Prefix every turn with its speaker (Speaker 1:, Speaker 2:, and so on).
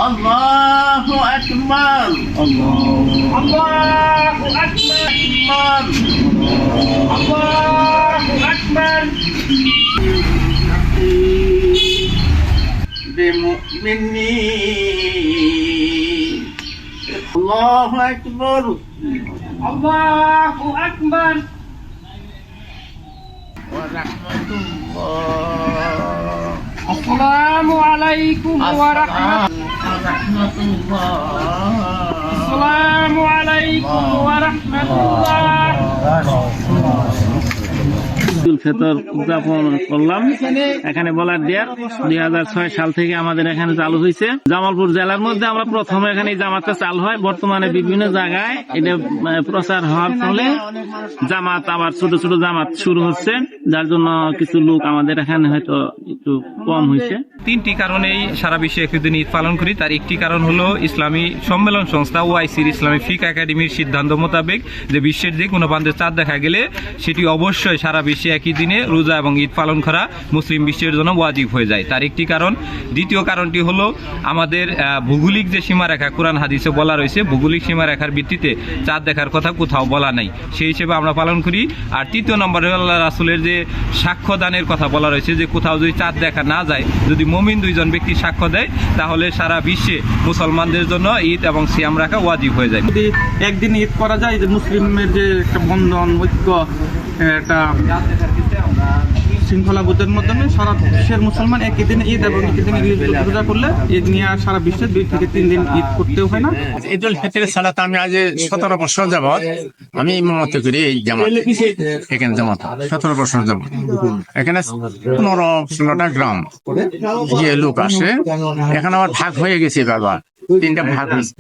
Speaker 1: আল্লাহু আকবার, আল্লাহু আকবার, আল্লাহু আকবার। বিমুমিনিন, আল্লাহু আকবার, আল্লাহু আকবার। ওয়া রাহমাতুল্লাহ।
Speaker 2: আসসালামু আলাইকুম ওয়া রাহমাতুল্লাহ। আসসালামু আলাইকুম ওয়া রাহমাতুল্লাহ।
Speaker 3: ঈদুল ফিতর উদযাপন করলাম। এখানে বলার দেয়ার 2006 সাল থেকে আমাদের এখানে চালু হয়েছে। জামালপুর জেলার মধ্যে আমরা প্রথমে এখানে জামাতটা চালু হয়। বর্তমানে বিভিন্ন জায়গায় এটা প্রচার হওয়ার ফলে জামাত আবার ছোট ছোট জামাত শুরু হচ্ছে, যার জন্য কিছু লোক আমাদের এখানে হয়তো একটু কম হয়েছে।
Speaker 4: তিনটি কারণেই সারা বিশ্বে একদিন ঈদ পালন করি। তার একটি কারণ হলো ইসলামী সম্মেলন সংস্থা ওআইসির ইসলামী ফিক একাডেমির সিদ্ধান্ত মোতাবেক যে বিশ্বের যে কোনো প্রান্তে চাঁদ দেখা গেলে সেটি অবশ্যই সারা বিশ্বে একই দিনে রোজা এবং ঈদ পালন করা মুসলিম বিশ্বের জন্য ওয়াজিব হয়ে যায়। তার একটি কারণ। দ্বিতীয় কারণটি হলো আমাদের ভৌগোলিক যে সীমারেখা কোরআন হাদিসে বলা রয়েছে, ভৌগোলিক সীমারেখার ভিত্তিতে চাঁদ দেখার কথা কোথাও বলা নাই, সেই হিসেবে আমরা পালন করি। আর তৃতীয় নম্বরে আল্লাহ রাসূলের যে সাক্ষ্যদানের কথা বলা রয়েছে, যে কোথাও যদি চাঁদ দেখা না যায়, যদি মুমিন দুইজন ব্যক্তি সাক্ষ্য দেয়, তাহলে সারা বিশ্বে মুসলমানদের জন্য ঈদ এবং সিয়াম রাখা ওয়াজিব হয়ে যায়।
Speaker 5: যদি একদিন ঈদ করা যায়, যে মুসলিমের যে একটা বন্ধন, ঐক্য, একটা শৃঙ্খলাবোধের মাধ্যমে সারা বিশ্বের মুসলমান একই দিনে ঈদ এবং একই দিনে রোজা করলে ঈদ নিয়ে আর সারা বিশ্বের 2 থেকে 3 দিন ঈদ করতেও হয় না।
Speaker 6: ঈদুল ফিতরের সালাত আমি আজ 17 বছর যাবৎ আমি ইমামতি করি। এই জামাত এখানে জামাত 17 বছর যাবৎ। এখানে 15-16টা গ্রাম যে লোক আসে। এখন আমার ভাগ হয়ে গেছে বাবা, 3টা ভাগ হয়েছে।